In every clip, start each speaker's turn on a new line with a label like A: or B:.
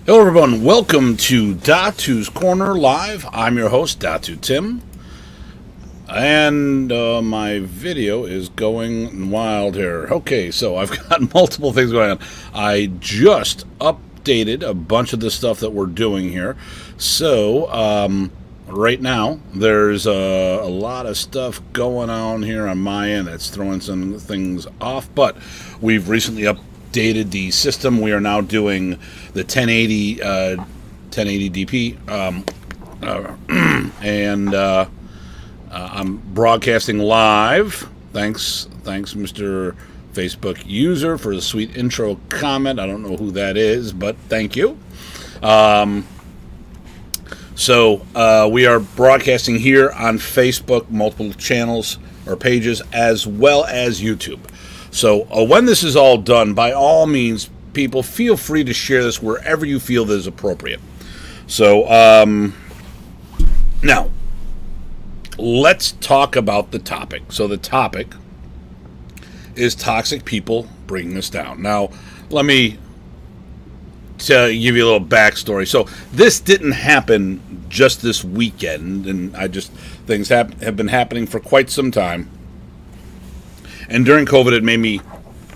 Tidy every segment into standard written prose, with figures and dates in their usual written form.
A: Hello everyone, welcome to Datu's Corner Live. I'm your host, Datu Tim. And my video is going wild here. Okay, so I've got multiple things going on. I just updated a bunch of the stuff that we're doing here. So, right now, there's a lot of stuff going on here on my end that's throwing some things off. But we've recently updated the system. We are now doing the 1080 DP, and I'm broadcasting live. Thanks, Mr. Facebook user, for the sweet intro comment. I don't know who that is, but thank you. So we are broadcasting here on Facebook, multiple channels or pages, as well as YouTube. So when this is all done, by all means, people, feel free to share this wherever you feel that is appropriate. So now, let's talk about the topic. So the topic is toxic people bringing us down. Now, let me give you a little backstory. So this didn't happen just this weekend, and things have been happening for quite some time. And during COVID, it made me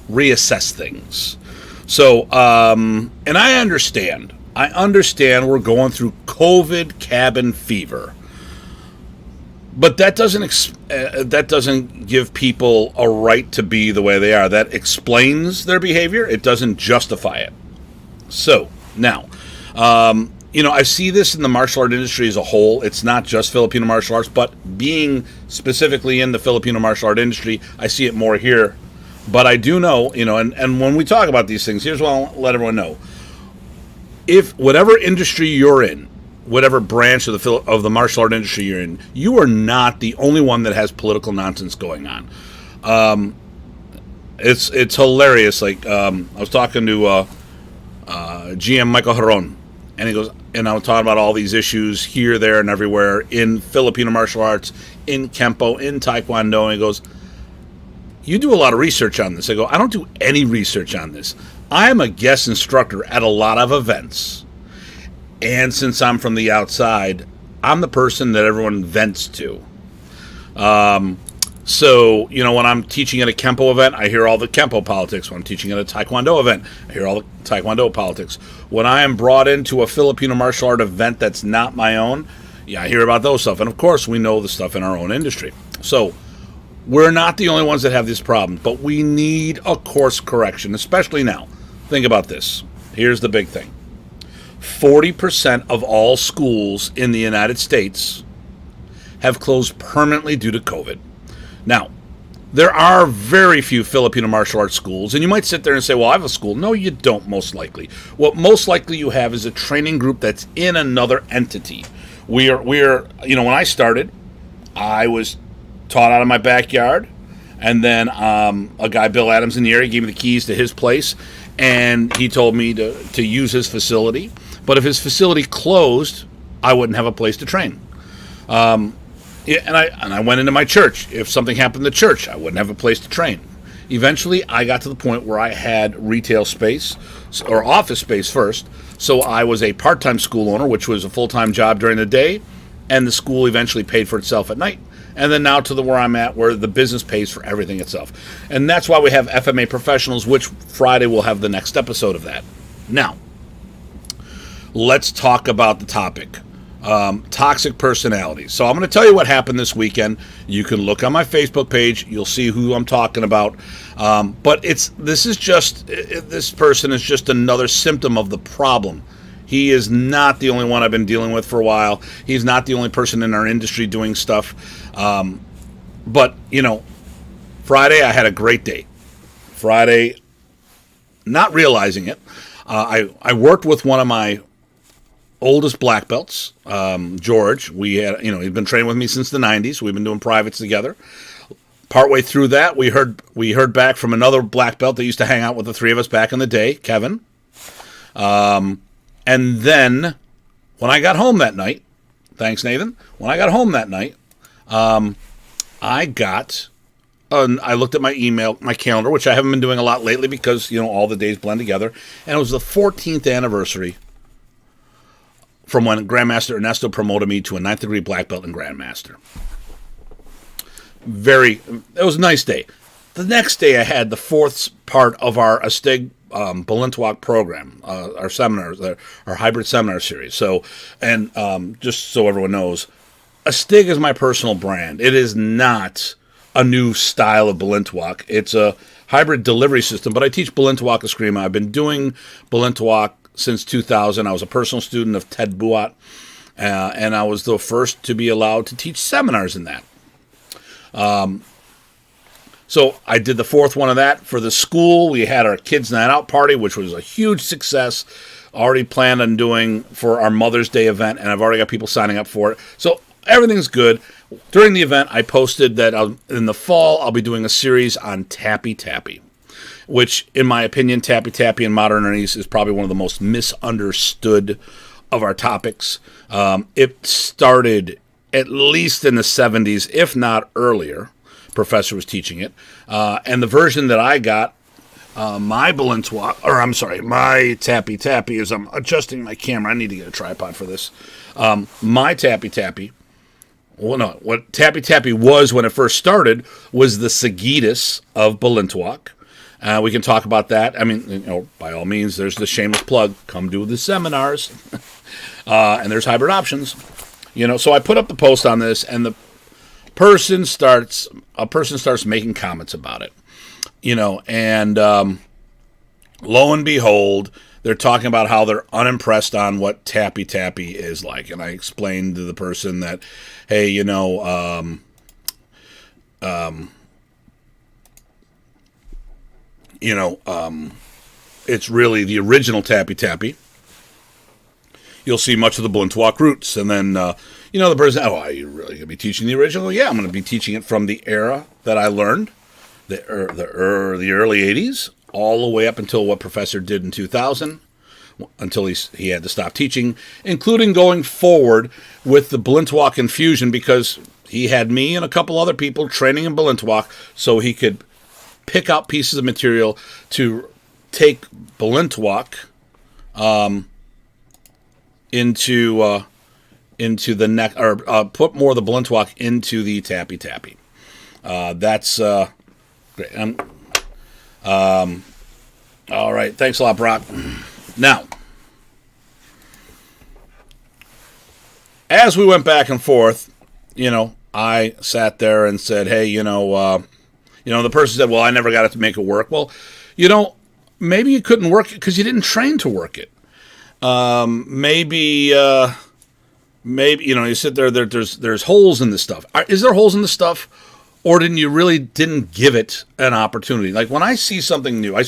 A: reassess things. So, and I understand we're going through COVID cabin fever. But that doesn't give people a right to be the way they are. That explains their behavior. It doesn't justify it. So, now, I see this in the martial art industry as a whole. It's not just Filipino martial arts, but being specifically in the Filipino martial art industry, I see it more here. But I do know, and when we talk about these things, here's what I'll let everyone know. If whatever industry you're in, whatever branch of the martial art industry you're in, you are not the only one that has political nonsense going on. It's hilarious. Like, I was talking to GM Michael Haron, and he goes, and I was talking about all these issues here, there, and everywhere in Filipino martial arts, in Kempo, in Taekwondo, and he goes, you do a lot of research on this. I go, I don't do any research on this. I'm a guest instructor at a lot of events. And since I'm from the outside, I'm the person that everyone vents to. So, when I'm teaching at a Kempo event, I hear all the Kempo politics. When I'm teaching at a Taekwondo event, I hear all the Taekwondo politics. When I am brought into a Filipino martial art event that's not my own, I hear about those stuff. And of course, we know the stuff in our own industry. So, we're not the only ones that have this problem, but we need a course correction, especially now. Think about this. Here's the big thing. 40% of all schools in the United States have closed permanently due to COVID. Now, there are very few Filipino martial arts schools, and you might sit there and say, well, I have a school. No, you don't, most likely. What most likely you have is a training group that's in another entity. We're when I started, I was taught out of my backyard, and then a guy, Bill Adams, in the area, gave me the keys to his place, and he told me to use his facility. But if his facility closed, I wouldn't have a place to train. And I went into my church. If something happened to the church, I wouldn't have a place to train. Eventually, I got to the point where I had retail space, or office space first. So I was a part-time school owner, which was a full-time job during the day, and the school eventually paid for itself at night. And then now to where I'm at, where the business pays for everything itself. And that's why we have FMA professionals, which Friday we'll have the next episode of that. Now, let's talk about the topic. Toxic personalities. So I'm going to tell you what happened this weekend. You can look on my Facebook page. You'll see who I'm talking about. But this person is just another symptom of the problem. He is not the only one I've been dealing with for a while. He's not the only person in our industry doing stuff. But, Friday I had a great day. Friday, not realizing it, I worked with one of my oldest black belts, George. We had, he's been training with me since the 90s. We've been doing privates together. Partway through that, we heard back from another black belt that used to hang out with the three of us back in the day, Kevin. And then when I got home that night, thanks, Nathan. When I got home that night, I looked at my email, my calendar, which I haven't been doing a lot lately because, all the days blend together. And it was the 14th anniversary from when Grandmaster Ernesto promoted me to a 9th degree black belt in Grandmaster. It was a nice day. The next day I had the fourth part of our Astig Balintawak program, our seminars, our hybrid seminar series. So, and just so everyone knows, Astig is my personal brand. It is not a new style of Balintawak. It's a hybrid delivery system, but I teach Balintawak Escrima. I've been doing Balintawak since 2000. I was a personal student of Ted Buat, and I was the first to be allowed to teach seminars in that. So I did the fourth one of that for the school. We had our kids' night out party, which was a huge success. Already planned on doing for our Mother's Day event, and I've already got people signing up for it. So everything's good. During the event, I posted that in the fall, I'll be doing a series on Tappy Tappy, which, in my opinion, Tappy Tappy and modern Arnis is probably one of the most misunderstood of our topics. It started at least in the 70s, if not earlier. Professor was teaching it. And the version that I got, my Tappy Tappy, as I'm adjusting my camera, I need to get a tripod for this. My Tappy Tappy, well, no, what Tappy Tappy was when it first started was the Sagitas of Balintawak. We can talk about that. I mean, by all means, there's the shameless plug. Come do the seminars. And there's hybrid options. So I put up the post on this, and a person starts making comments about it. And lo and behold, they're talking about how they're unimpressed on what Tappy Tappy is like. And I explained to the person that, hey, it's really the original Tappy Tappy. You'll see much of the Balintawak roots. And then, the person, are you really going to be teaching the original? Yeah, I'm going to be teaching it from the era that I learned, the early 80s, all the way up until what Professor did in 2000, until he had to stop teaching, including going forward with the Balintawak infusion, because he had me and a couple other people training in Balintawak so he could pick out pieces of material to take Balintawak into the neck, or put more of the Balintawak into the Tappy Tappy. That's great. All right, thanks a lot, Brock. Now, as we went back and forth, I sat there and said, hey, the person said, well, I never got it to make it work. Well, maybe you couldn't work it because you didn't train to work it. Maybe you sit there. There's holes in this stuff. Is there holes in the stuff, or didn't give it an opportunity? Like when I see something new, I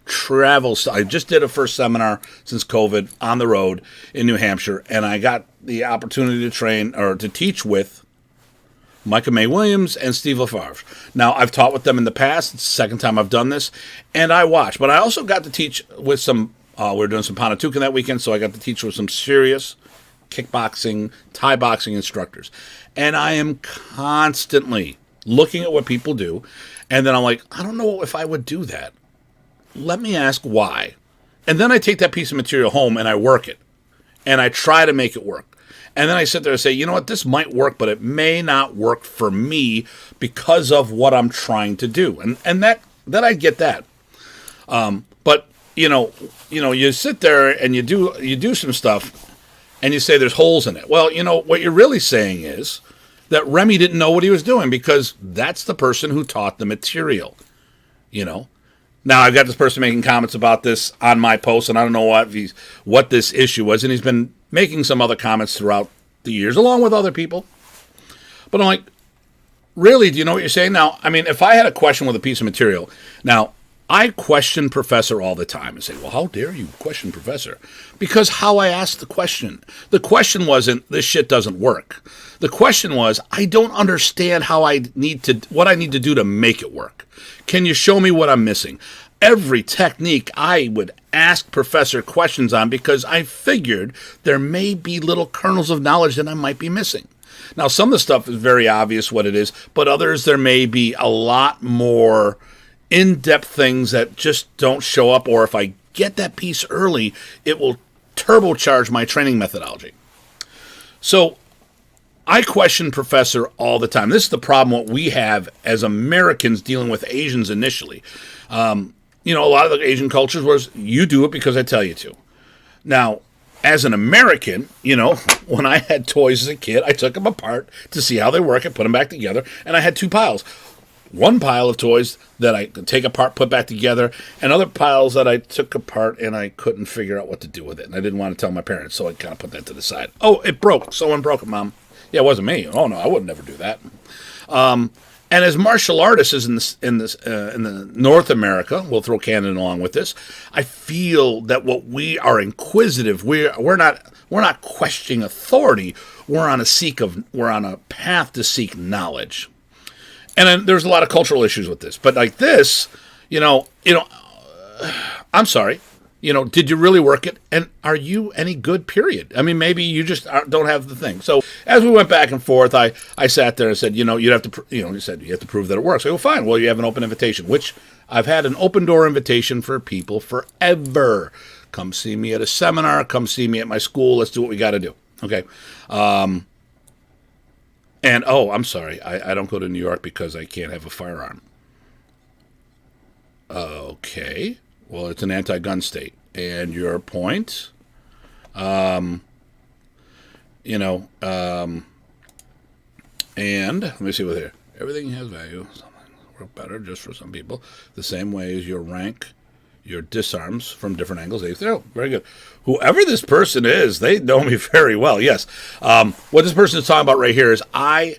A: travel. I just did a first seminar since COVID on the road in New Hampshire, and I got the opportunity to train or to teach with Micah May Williams and Steve LaFarge. Now, I've taught with them in the past. It's the second time I've done this, and I watched. But I also got to teach with some, we were doing some Panatukan that weekend, so I got to teach with some serious kickboxing, Thai boxing instructors. And I am constantly looking at what people do, and then I'm like, I don't know if I would do that. Let me ask why. And then I take that piece of material home and I work it, and I try to make it work. And then I sit there and say, you know what, this might work, but it may not work for me because of what I'm trying to do. And that I get that. But you sit there and you do some stuff and you say there's holes in it. Well, what you're really saying is that Remy didn't know what he was doing, because that's the person who taught the material. Now I've got this person making comments about this on my post, and I don't know what this issue was, and he's been making some other comments throughout the years, along with other people. But I'm like, really, do you know what you're saying? Now, I mean, if I had a question with a piece of material, now, I question Professor all the time and say, well, how dare you question Professor? Because how I asked the question. The question wasn't, this shit doesn't work. The question was, I don't understand what I need to do to make it work. Can you show me what I'm missing? Every technique I would ask Professor questions on, because I figured there may be little kernels of knowledge that I might be missing. Now, some of the stuff is very obvious what it is, but others there may be a lot more in-depth things that just don't show up, or if I get that piece early, it will turbocharge my training methodology. So I question Professor all the time. This is the problem what we have as Americans dealing with Asians initially. A lot of the Asian cultures was you do it because I tell you to. Now, as an American, when I had toys as a kid, I took them apart to see how they work and put them back together, and I had two piles. One pile of toys that I could take apart, put back together, and other piles that I took apart and I couldn't figure out what to do with it. And I didn't want to tell my parents, so I kind of put that to the side. Oh, it broke. Someone broke it, Mom. Yeah, it wasn't me. Oh, no, I would never do that. And as martial artists in the North America, we'll throw Canada along with this, I feel that what we are inquisitive. We're not questioning authority. We're on a path to seek knowledge. And then there's a lot of cultural issues with this. But like this, I'm sorry. Did you really work it? And are you any good, period? I mean, maybe you just don't have the thing. So as we went back and forth, I sat there and said, you'd have to, you said you have to prove that it works. I go, fine. Well, you have an open invitation, which I've had an open door invitation for people forever. Come see me at a seminar. Come see me at my school. Let's do what we got to do. Okay. And, I'm sorry, I don't go to New York because I can't have a firearm. Okay. Well, it's an anti-gun state. And your point? And let me see what here. Everything has value. Something work better just for some people. The same way as your rank, your disarms from different angles. Oh, very good. Whoever this person is, they know me very well. Yes. What this person is talking about right here is I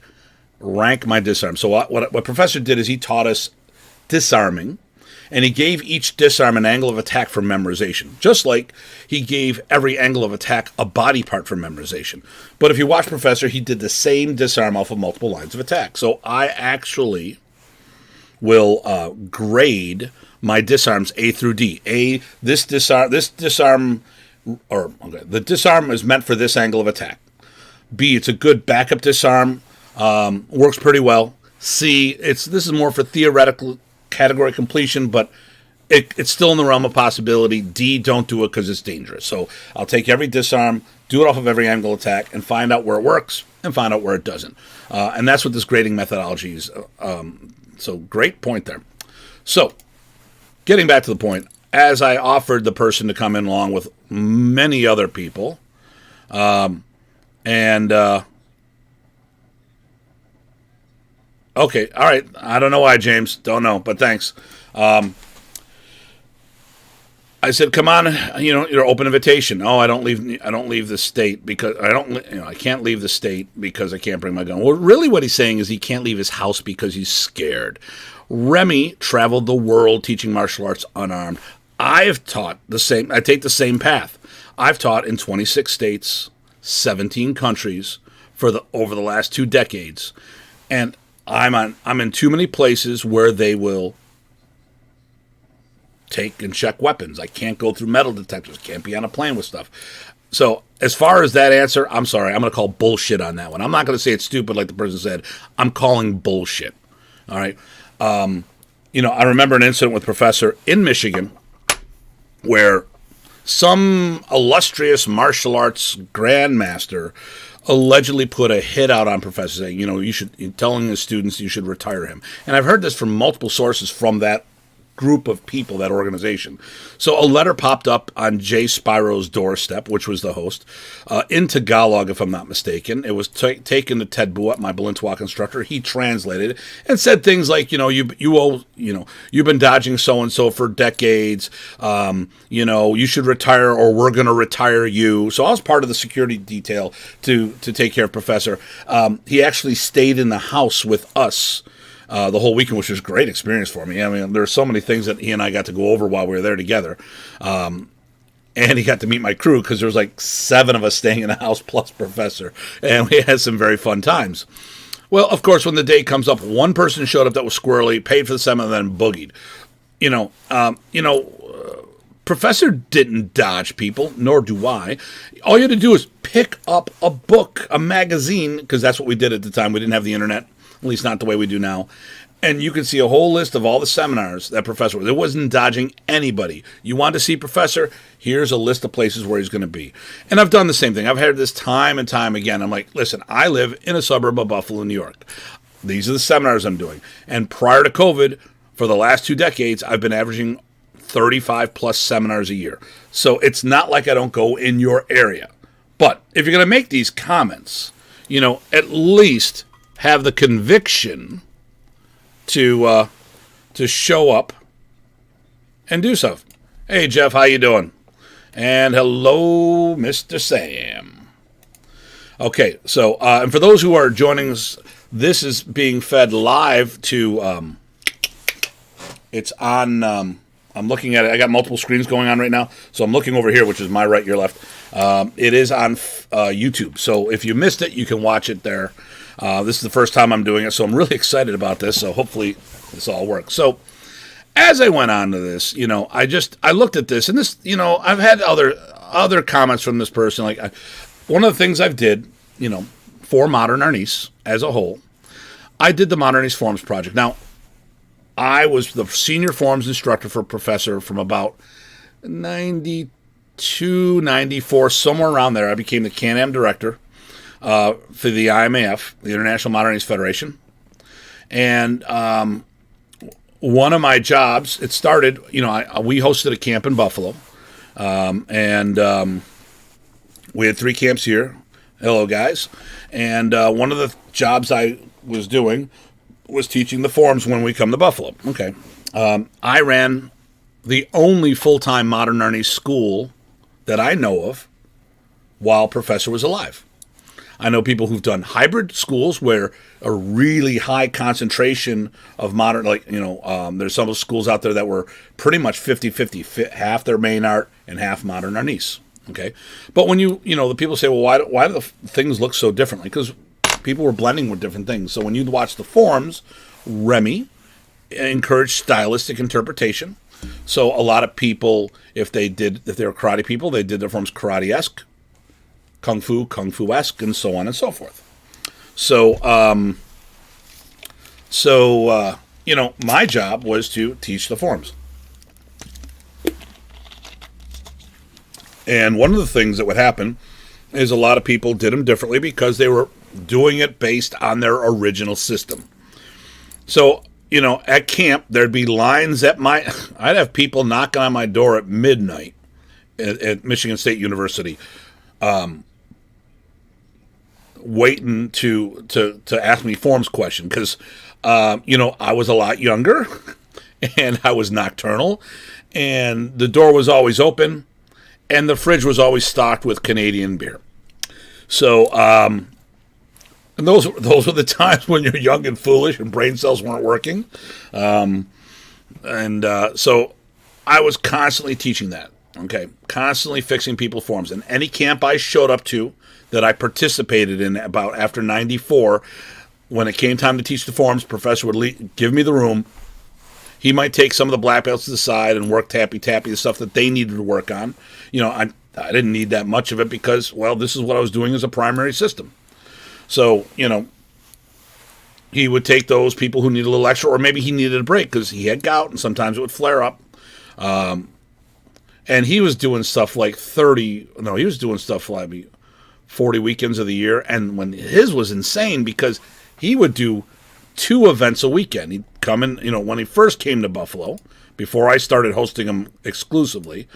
A: rank my disarms. So what Professor did is he taught us disarming, and he gave each disarm an angle of attack for memorization, just like he gave every angle of attack a body part for memorization. But if you watch Professor, he did the same disarm off of multiple lines of attack. So I actually will grade my disarms A through D. The disarm is meant for this angle of attack. B, it's a good backup disarm, works pretty well. C, this is more for theoretical category completion, but it's still in the realm of possibility. D, don't do it because it's dangerous. So I'll take every disarm, do it off of every angle attack, and find out where it works and find out where it doesn't. And that's what this grading methodology is. So great point there. So getting back to the point, as I offered the person to come in along with many other people, okay, all right. I don't know why, James. Don't know, but thanks. I said, "Come on, your open invitation." Oh, I don't leave the state because I can't leave the state because I can't bring my gun. Well, really, what he's saying is he can't leave his house because he's scared. Remy traveled the world teaching martial arts unarmed. I've taught the same. I take the same path. I've taught in 26 states, 17 countries over the last 2 decades, and I'm in too many places where they will take and check weapons. I can't go through metal detectors. Can't be on a plane with stuff. So as far as that answer, I'm sorry. I'm going to call bullshit on that one. I'm not going to say it's stupid like the person said. I'm calling bullshit. All right. I remember an incident with Professor in Michigan where some illustrious martial arts grandmaster allegedly put a hit out on Professor saying, telling his students you should retire him. And I've heard this from multiple sources from that group of people, that organization. So a letter popped up on Jay Spiro's doorstep, which was the host, in Tagalog, if I'm not mistaken. It was taken to Ted Buat, my Balintawak instructor. He translated it and said things like, you've been dodging so-and-so for decades. You should retire or we're going to retire you. So I was part of the security detail to take care of Professor. He actually stayed in the house with us the whole weekend, which was a great experience for me. I mean, there are so many things that he and I got to go over while we were there together. And he got to meet my crew because there was like 7 of us staying in the house plus Professor. And we had some very fun times. Well, of course, when the day comes up, one person showed up that was squirrely, paid for the seminar, and then boogied. Professor didn't dodge people, nor do I. All you had to do is pick up a book, a magazine, because that's what we did at the time. We didn't have the internet. At least not the way we do now. And you can see a whole list of all the seminars that Professor was. It wasn't dodging anybody. You want to see Professor? Here's a list of places where he's going to be. And I've done the same thing. I've heard this time and time again. I'm like, listen, I live in a suburb of Buffalo, New York. These are the seminars I'm doing. And prior to COVID, for the last 2 decades, I've been averaging 35 plus seminars a year. So it's not like I don't go in your area. But if you're going to make these comments, at least have the conviction to show up and do so. Hey, Jeff, how you doing? And hello, Mr. Sam. Okay, so, and for those who are joining us, this is being fed live to, it's on, I'm looking at it. I got multiple screens going on right now, so I'm looking over here, which is my right, your left. It is on YouTube, so if you missed it, you can watch it there. This is the first time I'm doing it, so I'm really excited about this, so hopefully this all works. So as I went on to this, I looked at this, and this, I've had other comments from this person. Like, one of the things I've did, for Modern Arnis as a whole, I did the Modern Arnis Forms Project. Now, I was the senior forms instructor for Professor from about 92, 94, somewhere around there. I became the Can-Am director for the IMAF, the International Modern Arnis Federation. And one of my jobs, it started, we hosted a camp in Buffalo. And we had 3 camps here. Hello, guys. And one of the jobs I was doing was teaching the forms when we come to Buffalo. Okay. I ran the only full-time Modern Arnis school that I know of while Professor was alive. I know people who've done hybrid schools where a really high concentration of modern, there's some schools out there that were pretty much 50-50, half their main art and half Modern Arnis. Okay. But when the people say, well, why do the things look so differently? Because people were blending with different things. So when you watch the forms, Remy encouraged stylistic interpretation. So a lot of people, if they were karate people, they did their forms karate-esque, kung fu-esque, and so on and so forth. So, my job was to teach the forms. And one of the things that would happen is a lot of people did them differently because they were doing it based on their original system. So, at camp, there'd be lines I'd have people knocking on my door at midnight at Michigan State University, waiting to ask me forms question because, I was a lot younger and I was nocturnal and the door was always open and the fridge was always stocked with Canadian beer. So, and those were the times when you're young and foolish and brain cells weren't working. So I was constantly teaching that, okay? Constantly fixing people's forms. And any camp I showed up to that I participated in about after 94, when it came time to teach the forms, Professor would give me the room. He might take some of the black belts to the side and work tappy-tappy, the stuff that they needed to work on. I didn't need that much of it because, well, this is what I was doing as a primary system. So, he would take those people who need a little extra, or maybe he needed a break because he had gout and sometimes it would flare up. And he was doing stuff like 40 weekends of the year. And when his was insane because he would do 2 events a weekend. He'd come in, when he first came to Buffalo, before I started hosting him exclusively,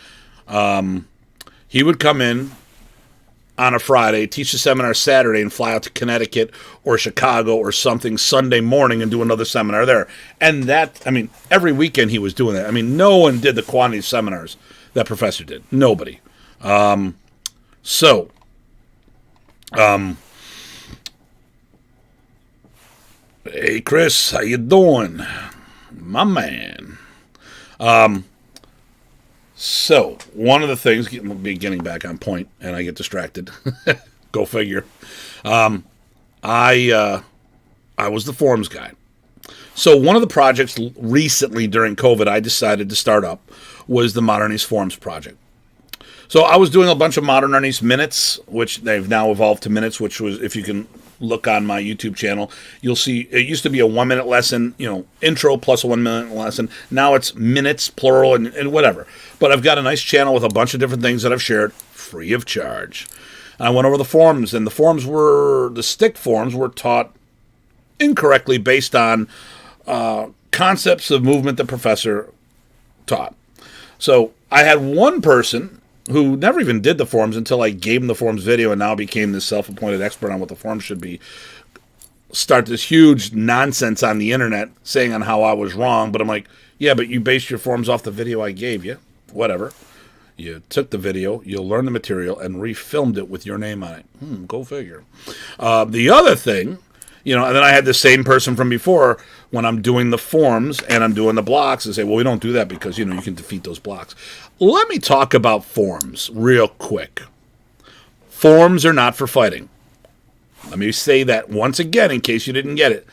A: he would come in on a Friday, teach the seminar Saturday, and fly out to Connecticut or Chicago or something Sunday morning and do another seminar there. And every weekend he was doing that. No one did the quantity of seminars that Professor did. Nobody. Hey, Chris, how you doing? My man. So, one of the things, getting back on point, and I get distracted. Go figure. I was the forms guy. So, one of the projects recently during COVID I decided to start up was the Modern Arnis Forms Project. So, I was doing a bunch of Modern Arnis minutes, which they've now evolved to minutes, which was, if you can look on my YouTube channel, you'll see it used to be a 1 minute lesson, intro plus a 1 minute lesson. Now it's minutes, plural, and whatever. But I've got a nice channel with a bunch of different things that I've shared free of charge. I went over the forms, and the stick forms were taught incorrectly based on concepts of movement the professor taught. So I had one person who never even did the forms until I gave him the forms video and now became this self-appointed expert on what the forms should be, start this huge nonsense on the internet saying on how I was wrong. But I'm like, yeah, but you based your forms off the video I gave you. Whatever. You took the video, you learned the material, and refilmed it with your name on it. Go figure. The other thing, and then I had the same person from before when I'm doing the forms and I'm doing the blocks and say, well, we don't do that because, you can defeat those blocks. Let me talk about forms real quick. Forms are not for fighting. Let me say that once again in case you didn't get it.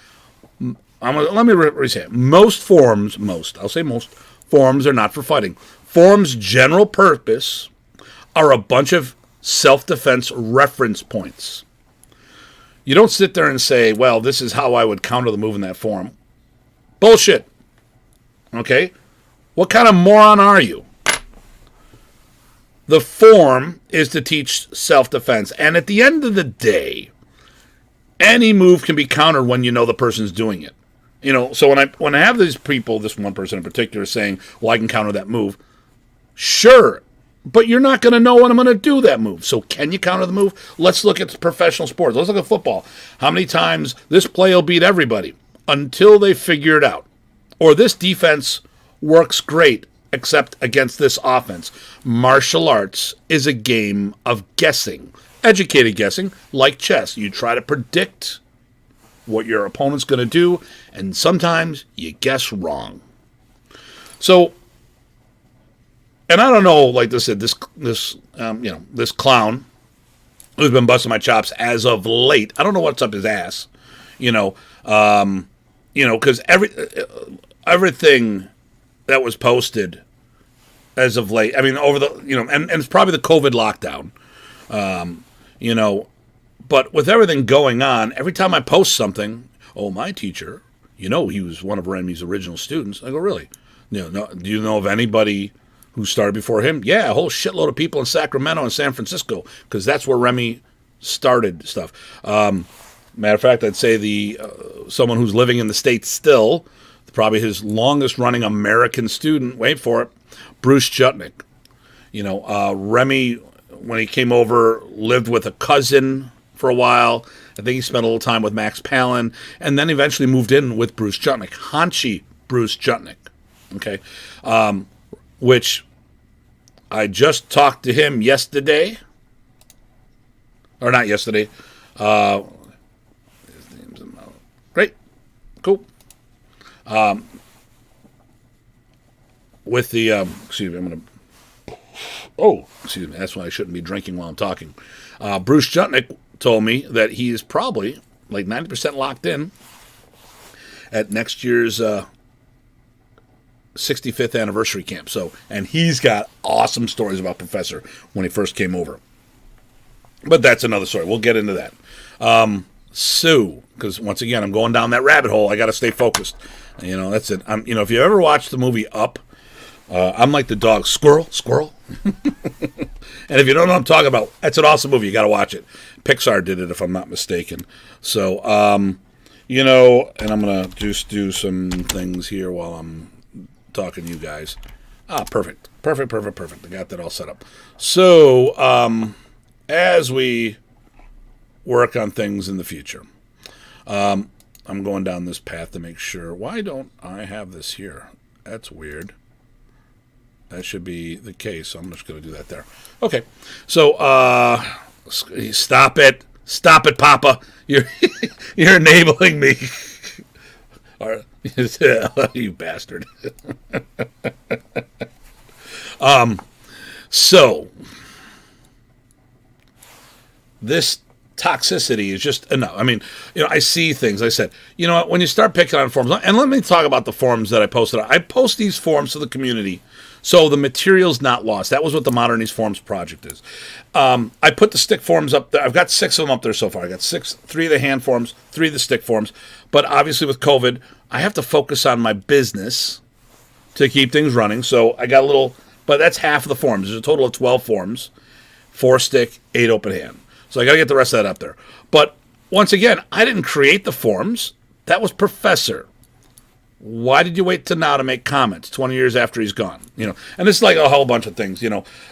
A: Let me re-say it. Most forms are not for fighting. Forms' general purpose are a bunch of self-defense reference points. You don't sit there and say, well, this is how I would counter the move in that form. Bullshit. Okay? What kind of moron are you? The form is to teach self-defense. And at the end of the day, any move can be countered when you know the person's doing it. So when I have these people, this one person in particular, saying, well, I can counter that move. Sure, but you're not going to know when I'm going to do that move. So can you counter the move? Let's look at professional sports. Let's look at football. How many times this play will beat everybody until they figure it out? Or this defense works great except against this offense. Martial arts is a game of guessing. Educated guessing, like chess. You try to predict what your opponent's going to do, and sometimes you guess wrong. So, and I don't know, like I said, this clown who's been busting my chops as of late. I don't know what's up his ass, because everything that was posted as of late. I mean, over the and it's probably the COVID lockdown, But with everything going on, every time I post something, my teacher, he was one of Remy's original students. I go, really? No, do you know of anybody who started before him? Yeah, a whole shitload of people in Sacramento and San Francisco, because that's where Remy started stuff. Matter of fact, I'd say someone who's living in the States still, probably his longest running American student, wait for it, Bruce Jutnick. Remy, when he came over, lived with a cousin for a while. I think he spent a little time with Max Palin, and then eventually moved in with Bruce Jutnick, Hanshi Bruce Jutnick. Okay, which I just talked to him yesterday, or not yesterday. His name's great, cool. With the excuse me, I'm gonna. Oh, excuse me. That's why I shouldn't be drinking while I'm talking. Bruce Jutnick told me that he is probably like 90% locked in at next year's 65th anniversary camp. And he's got awesome stories about Professor when he first came over. But that's another story. We'll get into that. Because once again, I'm going down that rabbit hole. I got to stay focused. That's it. If you ever watched the movie Up, I'm like the dog, squirrel. And if you don't know what I'm talking about, that's an awesome movie. You got to watch it. Pixar did it, if I'm not mistaken. So, and I'm going to just do some things here while I'm talking to you guys. Perfect. I got that all set up. So, as we work on things in the future, I'm going down this path to make sure. Why don't I have this here? That's weird. That should be the case. So I'm just going to do that there. Okay. So, stop it, Papa. You're enabling me. You bastard. So this toxicity is just enough. I mean, I see things. I said, when you start picking on forums, and let me talk about the forums that I posted. I post these forums to the community So the material's not lost. That was what the Modern East Forms project is. I put the stick forms up there. I've got 6 of them up there so far. I got 3 of the hand forms, 3 of the stick forms. But obviously with COVID, I have to focus on my business to keep things running. So I got a little, but that's half of the forms. There's a total of 12 forms, 4 stick, 8 open hand. So I got to get the rest of that up there. But once again, I didn't create the forms. That was Professor. Why did you wait to now to make comments 20 years after he's gone? And it's like a whole bunch of things.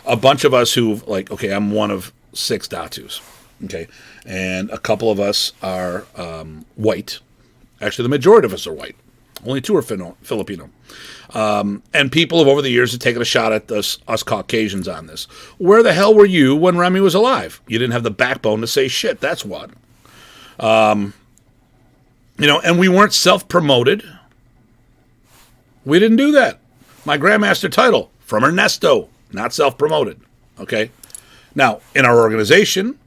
A: A bunch of us who okay, I'm one of 6 Datus, okay, and a couple of us are white. Actually, the majority of us are white. Only 2 are Filipino. And people have over the years have taken a shot at us Caucasians on this. Where the hell were you when Remy was alive? You didn't have the backbone to say shit. That's what. And we weren't self-promoted. We didn't do that. My Grandmaster title, from Ernesto, not self-promoted. Okay? Now, in our organization,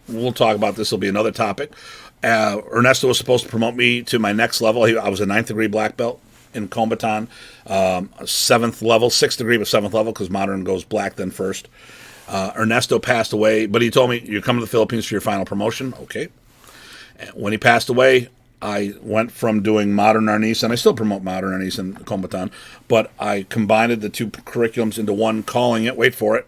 A: we'll talk about this, will be another topic. Ernesto was supposed to promote me to my next level. I was a 9th degree black belt in Kombatan, 7th level, 6th degree, but 7th level, because modern goes black then first. Ernesto passed away, but he told me, you're coming to the Philippines for your final promotion. Okay. And when he passed away, I went from doing modern Arnis, and I still promote modern Arnis in Kombatan, but I combined the 2 curriculums into one, calling it, wait for it,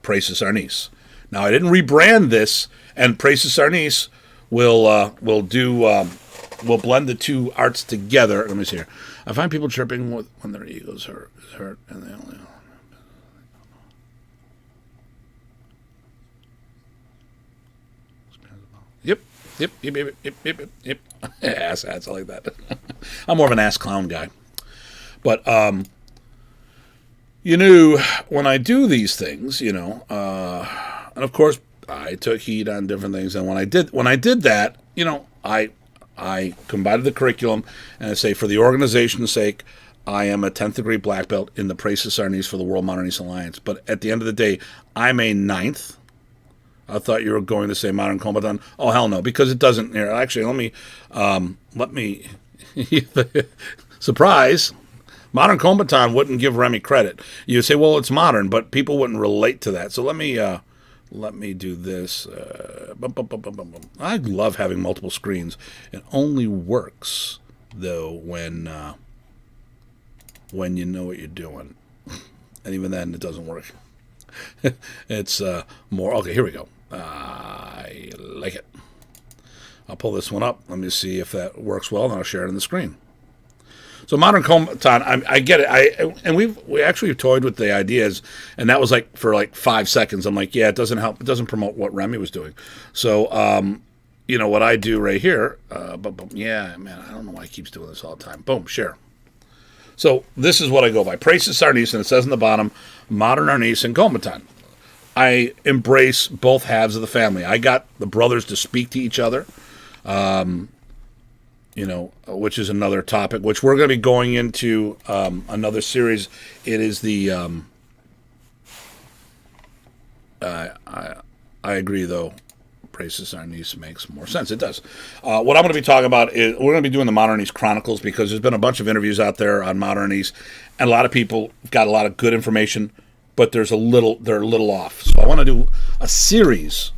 A: Presas Arnis. Now, I didn't rebrand this, and Presas Arnis will blend the 2 arts together. Let me see here. I find people chirping when their egos hurt, and they only. Yep. Ass hats, I like that. I'm more of an ass clown guy. But, when I do these things, and of course, I took heat on different things. And when I did that, I combined the curriculum and I say, for the organization's sake, I am a 10th degree black belt in the Presas Arnis for the World Modern East Alliance. But at the end of the day, I'm a 9th. I thought you were going to say Modern Kombatan. Oh, hell no, because it doesn't. Here, actually, let me, surprise, Modern Kombatan wouldn't give Remy credit. You say, well, it's modern, but people wouldn't relate to that. So let me do this. I love having multiple screens. It only works, though, when you know what you're doing. And even then, it doesn't work. It's more, okay, here we go. I like it. I'll pull this one up. Let me see if that works well, and I'll share it on the screen. So Modern Kombatan, I get it. And we actually toyed with the ideas, and that was for 5 seconds. I'm like, yeah, it doesn't help. It doesn't promote what Remy was doing. So, what I do right here, yeah, man, I don't know why he keeps doing this all the time. Boom, share. So this is what I go by. Presas Arnis, and it says in the bottom, Modern Arnis and Kombatan. I embrace both halves of the family. I got the brothers to speak to each other, which is another topic, which we're going to be going into another series. It is the, I agree, though, Presas Arnis makes more sense. It does. What I'm going to be talking about is we're going to be doing the Modern Arnis Chronicles, because there's been a bunch of interviews out there on Modern Arnis, and a lot of people got a lot of good information, but they're a little off. So I want to do a series.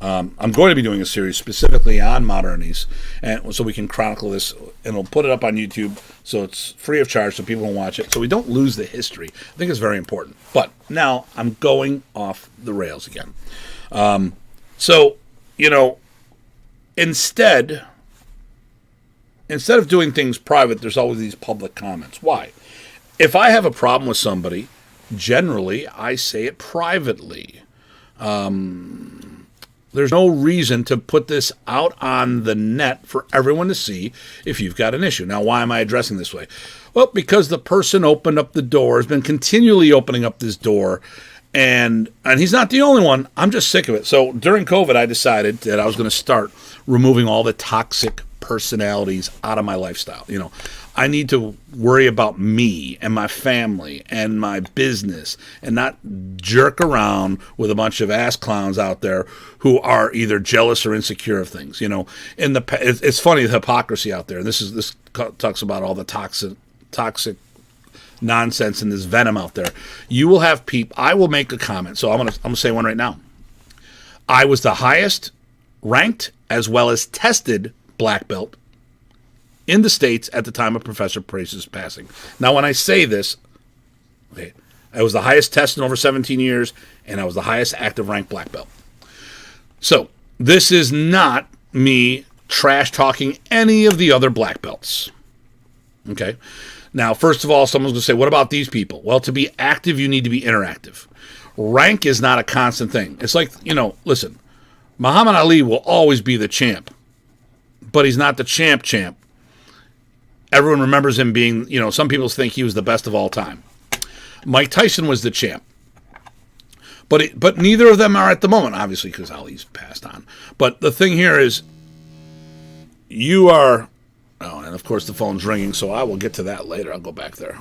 A: I'm going to be doing a series specifically on Modern Arnis, and so we can chronicle this, and we'll put it up on YouTube, so it's free of charge, so people can watch it, so we don't lose the history. I think it's very important. But now I'm going off the rails again. So, instead of doing things private, there's always these public comments. Why? If I have a problem with somebody, generally I say it privately. There's no reason to put this out on the net for everyone to see if you've got an issue. Now, why am I addressing this way? Well, because the person opened up the door, has been continually opening up this door, and he's not the only one. I'm just sick of it. So during COVID, I decided that I was going to start removing all the toxic personalities out of my lifestyle. I need to worry about me and my family and my business, and not jerk around with a bunch of ass clowns out there who are either jealous or insecure of things. It's funny, the hypocrisy out there. And this talks about all the toxic nonsense and this venom out there. You will have people. I will make a comment. So I'm gonna say one right now. I was the highest ranked as well as tested black belt in the States at the time of Professor Presas' passing. Now, when I say this, okay, I was the highest tested in over 17 years, and I was the highest active ranked black belt. So this is not me trash talking any of the other black belts. Okay. Now, first of all, someone's going to say, what about these people? Well, to be active, you need to be interactive. Rank is not a constant thing. It's like, listen, Muhammad Ali will always be the champ, but he's not the champ. Everyone remembers him being, some people think he was the best of all time. Mike Tyson was the champ. But neither of them are at the moment, obviously, because Ali's passed on. But the thing here is, you are, and of course the phone's ringing, so I will get to that later. I'll go back there.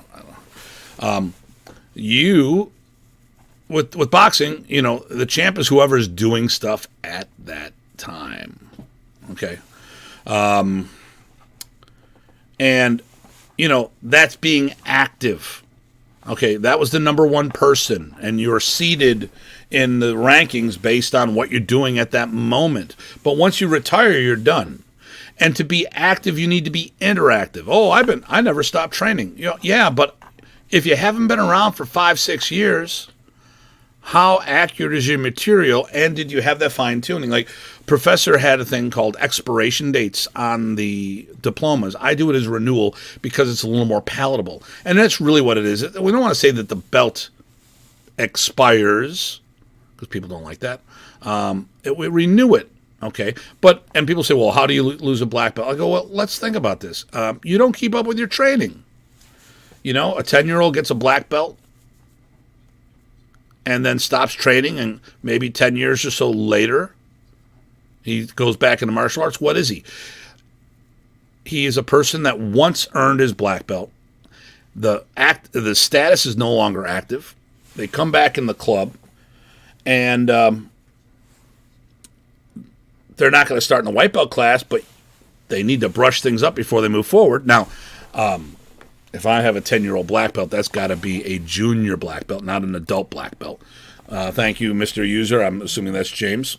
A: You, with boxing, the champ is whoever is doing stuff at that time. Okay. And, that's being active. Okay, that was the number one person, and you're seated in the rankings based on what you're doing at that moment. But once you retire, you're done. And to be active, you need to be interactive. Oh, I never stopped training. Yeah, but if you haven't been around for 5-6 years, how accurate is your material, and did you have that fine tuning? Like Professor had a thing called expiration dates on the diplomas. I do it as renewal because it's a little more palatable, and that's really what it is. We don't want to say that the belt expires because people don't like that. We renew it, okay? And people say, well, how do you lose a black belt? I go, well, let's think about this. You don't keep up with your training. A 10-year-old gets a black belt and then stops training, and maybe 10 years or so later, he goes back into martial arts. What is he? He is a person that once earned his black belt. The status is no longer active. They come back in the club, and they're not going to start in the white belt class, but they need to brush things up before they move forward. Now, if I have a 10-year-old black belt, that's got to be a junior black belt, not an adult black belt. Thank you, Mr. User. I'm assuming that's James.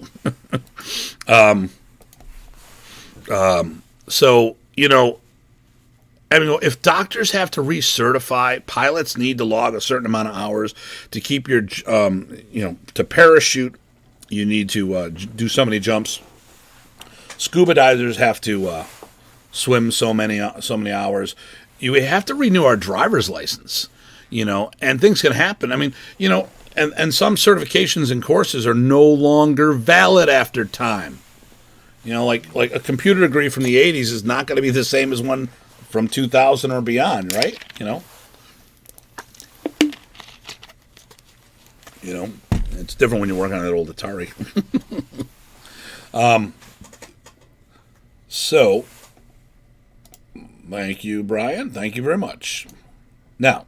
A: So, if doctors have to recertify, pilots need to log a certain amount of hours to keep your, to parachute, you need to do so many jumps. Scuba divers have to swim so many hours. We have to renew our driver's license, and things can happen. I mean, and some certifications and courses are no longer valid after time. Like a computer degree from the 80s is not going to be the same as one from 2000 or beyond, right? It's different when you're working on that old Atari. So, thank you, Brian. Thank you very much. Now,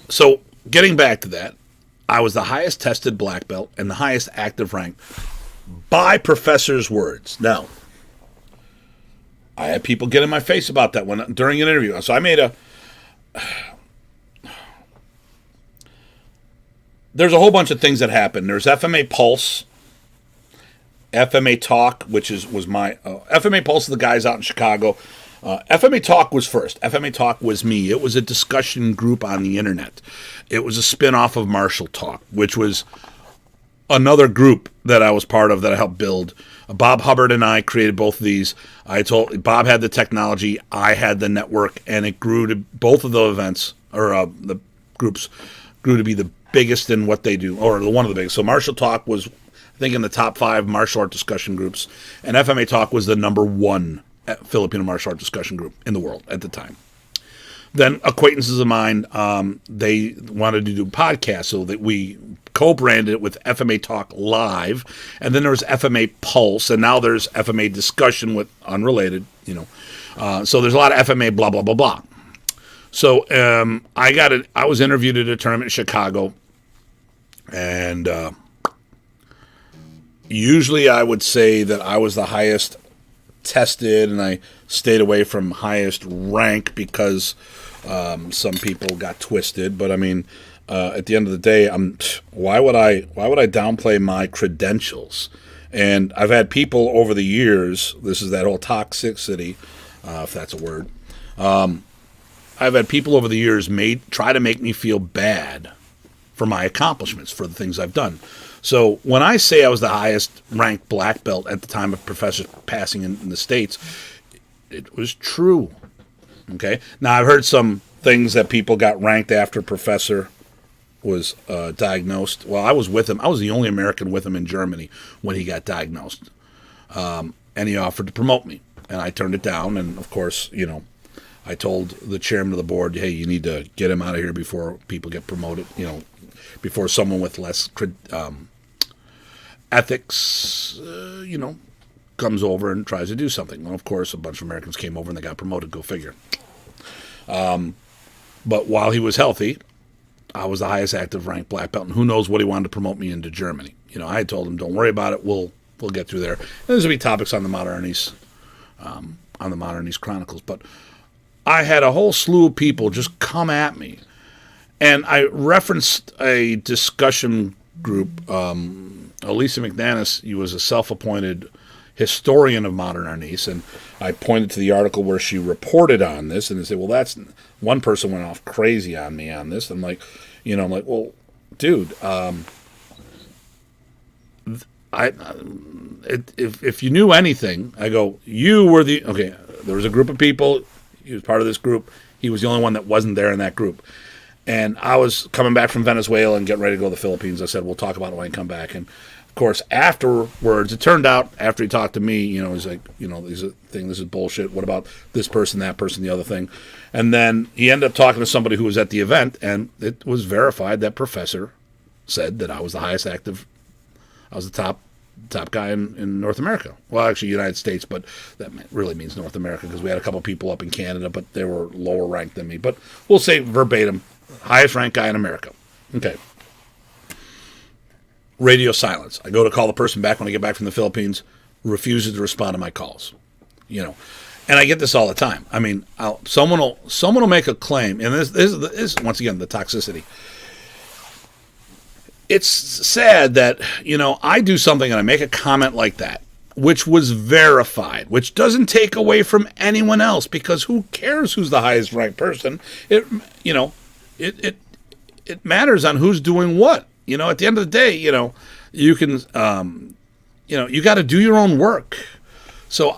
A: so getting back to that, I was the highest tested black belt and the highest active rank by professor's words. Now, I had people get in my face about that during an interview. So I made there's a whole bunch of things that happen. There's FMA Pulse, FMA Talk, which was my FMA Pulse is the guys out in Chicago. FMA Talk was first. FMA Talk was me. It was a discussion group on the internet. It was a spin-off of Martial Talk, which was another group that I was part of that I helped build. Bob Hubbard and I created both of these. Bob had the technology, I had the network, and it grew to both of the events, or the groups grew to be the biggest in what they do, or one of the biggest. So Martial Talk was, I think, in the top 5 martial art discussion groups, and FMA Talk was the number 1 Filipino martial art discussion group in the world at the time. Then acquaintances of mine, they wanted to do podcasts, so that we co-branded it with FMA Talk Live, and then there was FMA Pulse, and now there's FMA Discussion with unrelated, so there's a lot of FMA blah, blah, blah, blah. So I was interviewed at a tournament in Chicago, and usually I would say that I was the highest tested, and I stayed away from highest rank because some people got twisted. But I mean, at the end of the day, why would I downplay my credentials? And I've had people over the years. This is that whole toxicity, if that's a word. I've had people over the years try to make me feel bad for my accomplishments, for the things I've done. So when I say I was the highest ranked black belt at the time of Professor's passing in the States, it was true. Okay. Now I've heard some things that people got ranked after Professor was diagnosed. Well, I was with him. I was the only American with him in Germany when he got diagnosed. And he offered to promote me, and I turned it down. And of course, I told the chairman of the board, hey, you need to get him out of here before people get promoted, before someone with less ethics, comes over and tries to do something. Well, of course, a bunch of Americans came over and they got promoted, go figure. But while he was healthy, I was the highest active ranked black belt, and who knows what he wanted to promote me into Germany. I had told him, don't worry about it, we'll get through there. And there's going to be topics on the Arnis, Chronicles, but I had a whole slew of people just come at me. And I referenced a discussion group. Elisa McManus, he was a self-appointed historian of modern Arnis, and I pointed to the article where she reported on this, and they said, well, that's... One person went off crazy on me on this. I'm like, well, dude, if you knew anything, I go, you were there was a group of people, he was part of this group, he was the only one that wasn't there in that group. And I was coming back from Venezuela and getting ready to go to the Philippines. I said, we'll talk about it when I come back. And, of course, afterwards, it turned out, after he talked to me, he's like, this is bullshit. What about this person, that person, the other thing? And then he ended up talking to somebody who was at the event, and it was verified that Professor said that I was the highest active, I was the top guy in North America. Well, actually, United States, but that really means North America because we had a couple people up in Canada, but they were lower ranked than me. But we'll say verbatim, highest ranked guy in America. Okay. Radio silence. I go to call the person back when I get back from the Philippines, refuses to respond to my calls. And I get this all the time. I mean, someone will make a claim, and this is once again the toxicity. It's sad that I do something and I make a comment like that, which was verified, which doesn't take away from anyone else, because who cares who's the highest ranked person? It matters on who's doing what. At the end of the day, you can you got to do your own work. So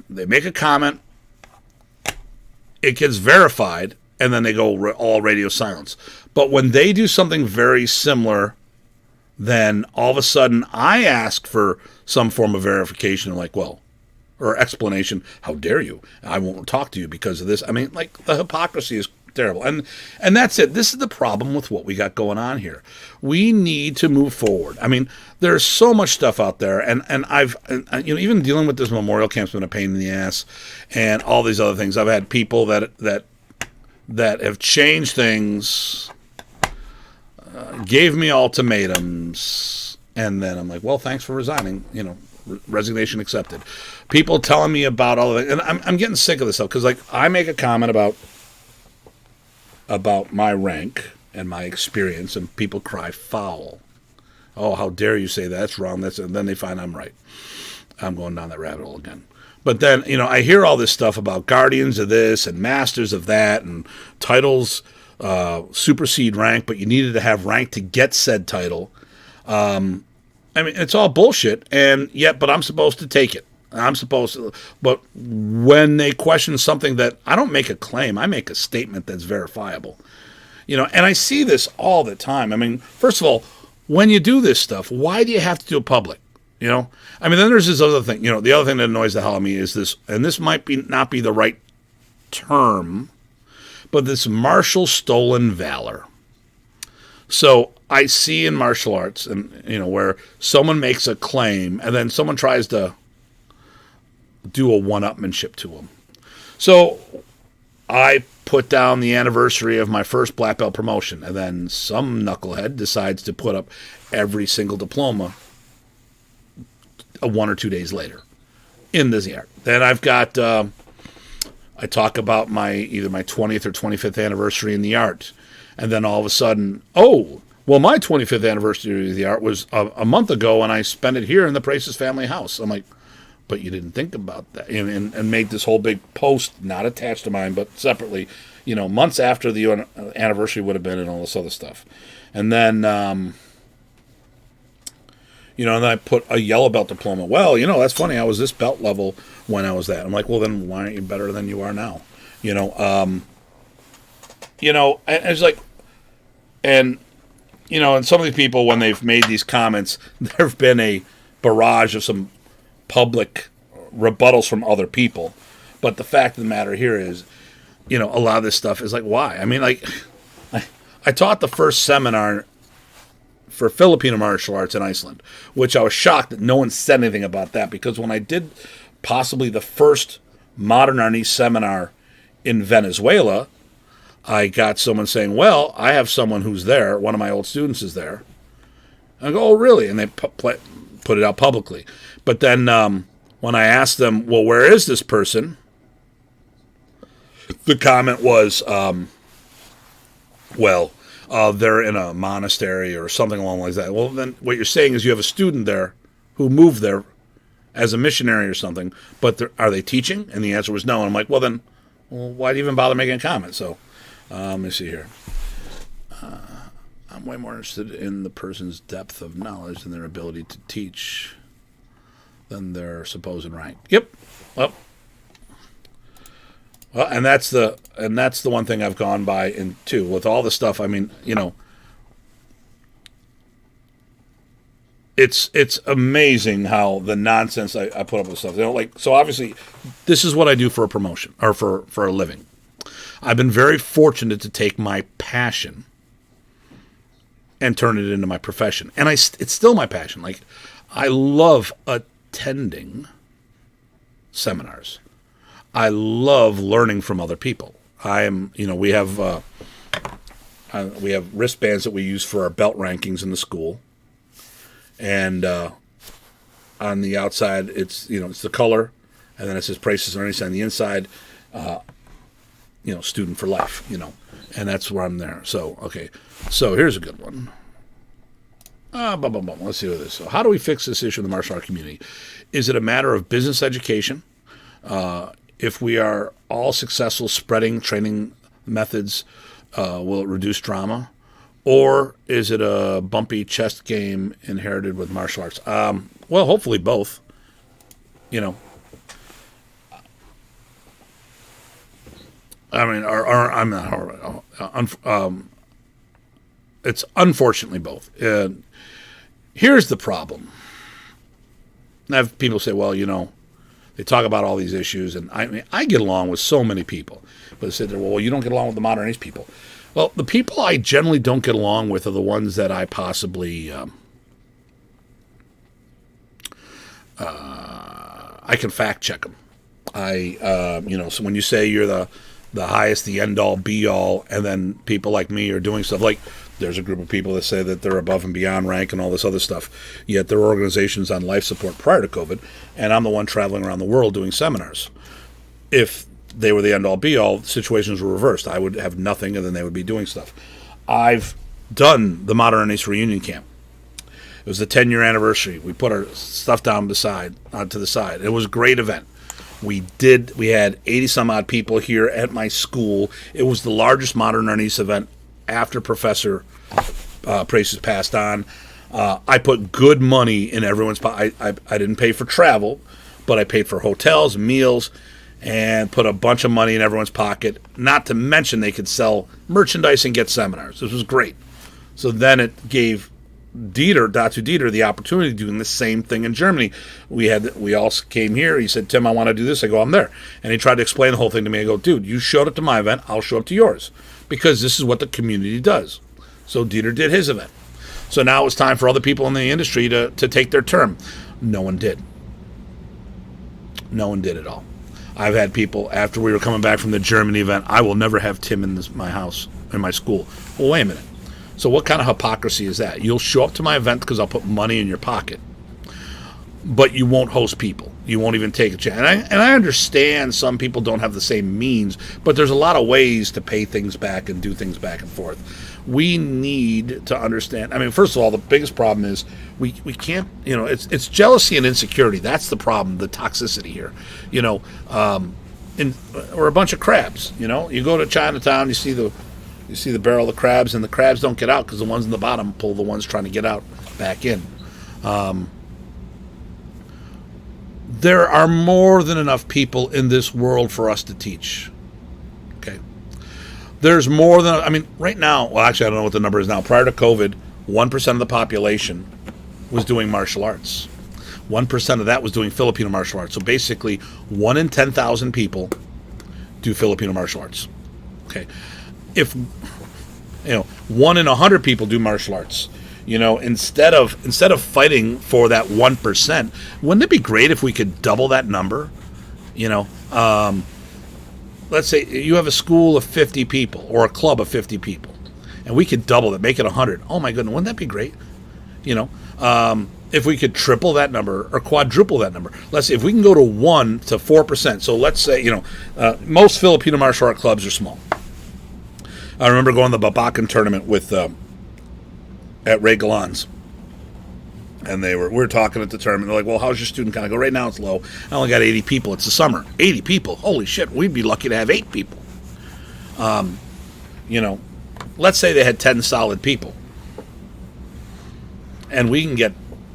A: they make a comment, it gets verified, and then they go all radio silence. But when they do something very similar, then all of a sudden I ask for some form of verification, or explanation. How dare you? I won't talk to you because of this. I mean, the hypocrisy is terrible. And that's it. This is the problem with what we got going on here. We need to move forward. I mean, there's so much stuff out there, and I've even dealing with this memorial camp's been a pain in the ass, and all these other things. I've had people that have changed things, gave me ultimatums, and then I'm like, well, thanks for resigning. Resignation accepted. People telling me about all of it, and I'm getting sick of this stuff, because I make a comment about my rank and my experience, and people cry foul. Oh, how dare you say that's wrong? And then they find I'm right. I'm going down that rabbit hole again. But then, I hear all this stuff about guardians of this and masters of that, and titles supersede rank, but you needed to have rank to get said title. I mean, it's all bullshit, but I'm supposed to take it. But when they question something that I don't make a claim, I make a statement that's verifiable. And I see this all the time. I mean, first of all, when you do this stuff, why do you have to do it public? I mean, then there's this other thing. The other thing that annoys the hell out of me is this, and this might not be the right term, but this martial stolen valor. So I see in martial arts, and where someone makes a claim, and then someone tries to do a one-upmanship to them. So I put down the anniversary of my first black belt promotion, and then some knucklehead decides to put up every single diploma 1 or 2 days later in the art. Then I've got, I talk about either my 20th or 25th anniversary in the art. And then all of a sudden, oh, well, my 25th anniversary of the art was a month ago, and I spent it here in the Presas family house. I'm like, but you didn't think about that. And make this whole big post, not attached to mine, but separately, months after the anniversary would have been and all this other stuff. And then, and then I put a yellow belt diploma. Well, that's funny. I was this belt level when I was that. I'm like, well, then why aren't you better than you are now? And it's like, and some of these people, when they've made these comments, there have been a barrage of some public rebuttals from other people. But the fact of the matter here is, a lot of this stuff is like, why? I mean, like, I taught the first seminar for Filipino martial arts in Iceland, which I was shocked that no one said anything about that, because when I did possibly the first modern Arnis seminar in Venezuela, I got someone saying, well, I have someone who's there. One of my old students is there. I go, oh, really? And they put it out publicly. But then when I asked them, well, where is this person? The comment was, they're in a monastery or something along like that. Well, then what you're saying is you have a student there who moved there as a missionary or something, but are they teaching? And the answer was no. And I'm like, well, why do you even bother making a comment? So let me see here. I'm way more interested in the person's depth of knowledge and their ability to teach than their supposed rank. Yep. Well, and that's the one thing I've gone by in too with all the stuff. I mean, it's amazing how the nonsense I put up with stuff. So obviously, this is what I do for a promotion or for a living. I've been very fortunate to take my passion and turn it into my profession, and it's still my passion. Like, I love attending seminars. I love learning from other people. We have wristbands that we use for our belt rankings in the school, and on the outside it's the color, and then it says Presas Arnis on the inside. Student for life. And that's where I'm there. So okay, so here's a good one. Let's see what this is. So how do we fix this issue in the martial art community? Is it a matter of business education? If we are all successful spreading training methods, will it reduce drama? Or is it a bumpy chess game inherited with martial arts? Well, hopefully both. I mean, I'm not. It's unfortunately both. Here's the problem. I have people say, well, they talk about all these issues, and I get along with so many people. But they say, well, you don't get along with the modern age people. Well, the people I generally don't get along with are the ones that I possibly I can fact check them. So when you say you're the highest, the end all, be all, and then people like me are doing stuff like, there's a group of people that say that they're above and beyond rank and all this other stuff, yet there are organizations on life support prior to COVID, and I'm the one traveling around the world doing seminars. If they were the end all, be all, situations were reversed. I would have nothing, and then they would be doing stuff. I've done the Modern Arnis reunion camp. It was the 10-year anniversary. We put our stuff down onto the side. It was a great event. We had 80 some odd people here at my school. It was the largest Modern Arnis event after Professor Presas passed on. I put good money in everyone's pocket. I didn't pay for travel, but I paid for hotels, meals, and put a bunch of money in everyone's pocket. Not to mention they could sell merchandise and get seminars. This was great. So then it gave Datu Dieter the opportunity of doing the same thing in Germany. We all came here. He said, Tim, I want to do this. I go, I'm there. And he tried to explain the whole thing to me. I go, dude, you showed up to my event. I'll show up to yours. Because this is what the community does. So Dieter did his event. So now it's time for other people in the industry to take their turn. No one did. No one did at all. I've had people, after we were coming back from the Germany event, I will never have Tim in my house, in my school. Well, wait a minute. So what kind of hypocrisy is that? You'll show up to my event because I'll put money in your pocket. but you won't host people. You won't even take a chance. And I understand some people don't have the same means, but there's a lot of ways to pay things back and do things back and forth. We need to understand. I mean, first of all, the biggest problem is we can't, it's jealousy and insecurity. That's the problem, the toxicity here. We're a bunch of crabs. You go to Chinatown, you see the barrel of crabs, and the crabs don't get out because the ones in the bottom pull the ones trying to get out back in. There are more than enough people in this world for us to teach. Okay. There's more than, right now, well, actually, I don't know what the number is now. Prior to COVID, 1% of the population was doing martial arts. 1% of that was doing Filipino martial arts. So basically, 1 in 10,000 people do Filipino martial arts. Okay. If, 1 in 100 people do martial arts, instead of fighting for that 1%, wouldn't it be great if we could double that number? Let's say you have a school of 50 people or a club of 50 people, and we could double it, make it 100. Oh my goodness, wouldn't that be great? If we could triple that number or quadruple that number. Let's say if we can go to 1 to 4%. So let's say, most Filipino martial art clubs are small. I remember going to the Babacan tournament with at Ray Galan's. And we were talking at the tournament. They're like, well, how's your student count? I go, right now it's low. I only got 80 people. It's the summer. 80 people. Holy shit. We'd be lucky to have 8 people. Let's say they had 10 solid people. And we can get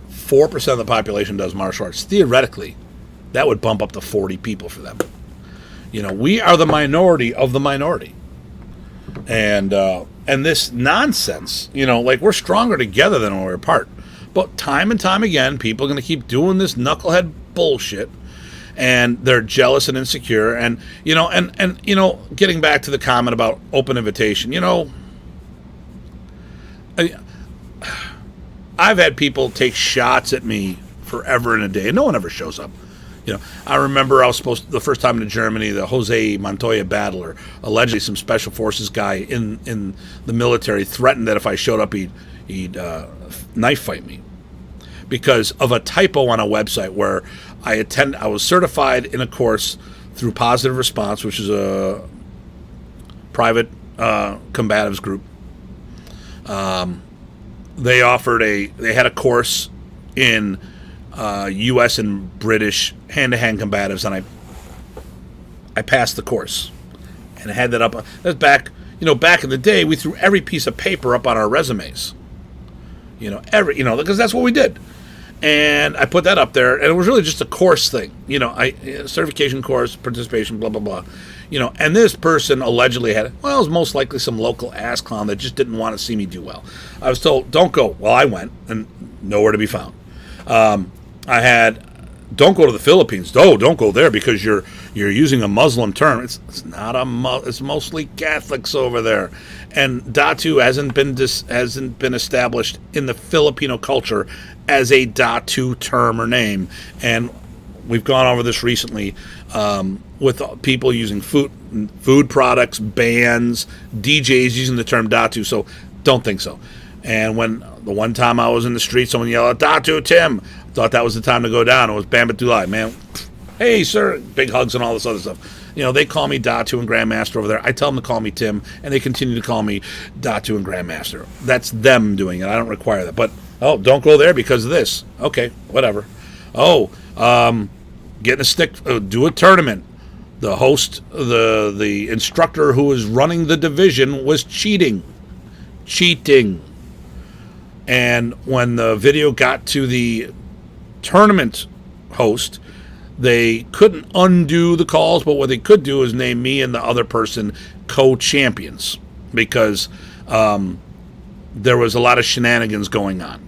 A: 4% of the population does martial arts. Theoretically, that would bump up to 40 people for them. We are the minority of the minority. And this nonsense, we're stronger together than when we're apart. But time and time again, people are going to keep doing this knucklehead bullshit, and they're jealous and insecure. And getting back to the comment about open invitation, I've had people take shots at me forever and a day, and no one ever shows up. I remember the first time in Germany, the Jose Montoya battler, allegedly some special forces guy in the military threatened that if I showed up, he'd knife fight me because of a typo on a website where I was certified in a course through Positive Response, which is a private combatives group. They had a course in U.S. and British hand-to-hand combatives, and I passed the course, and I had that up. That was back in the day. We threw every piece of paper up on our resumes, because that's what we did, and I put that up there, and it was really just a course thing, certification course, participation, blah blah blah, and this person allegedly had, it was most likely some local ass clown that just didn't want to see me do well. I was told, don't go. Well, I went, and nowhere to be found. I had, don't go to the Philippines. No, don't go there because you're using a Muslim term. It's not it's mostly Catholics over there, and Datu hasn't been established in the Filipino culture as a Datu term or name, and we've gone over this recently with people using food products, bands, DJs using the term Datu. So don't think so. And when the one time I was in the street, someone yelled, Datu Tim, thought that was the time to go down. It was Bamba Dulai, man. Hey, sir, big hugs and all this other stuff. They call me Datu and Grandmaster over there. I tell them to call me Tim, and they continue to call me Datu and Grandmaster. That's them doing it. I don't require that. But, don't go there because of this. Okay, whatever. Getting a stick, do a tournament. The host, the instructor who was running the division was cheating. And when the video got to the tournament host, they couldn't undo the calls, but what they could do is name me and the other person co-champions because there was a lot of shenanigans going on.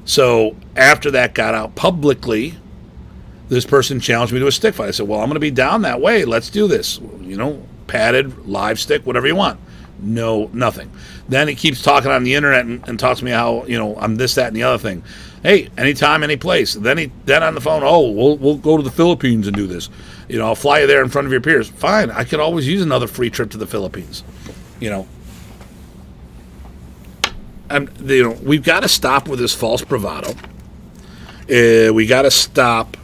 A: So after that got out publicly, this person challenged me to a stick fight. I said, well, I'm going to be down that way. Let's do this. Padded, live stick, whatever you want. No, nothing. Then he keeps talking on the internet and talks to me how, I'm this, that, and the other thing. Hey, anytime, any place. Then on the phone, we'll go to the Philippines and do this. I'll fly you there in front of your peers. Fine, I could always use another free trip to the Philippines. We've got to stop with this false bravado. We got to stop.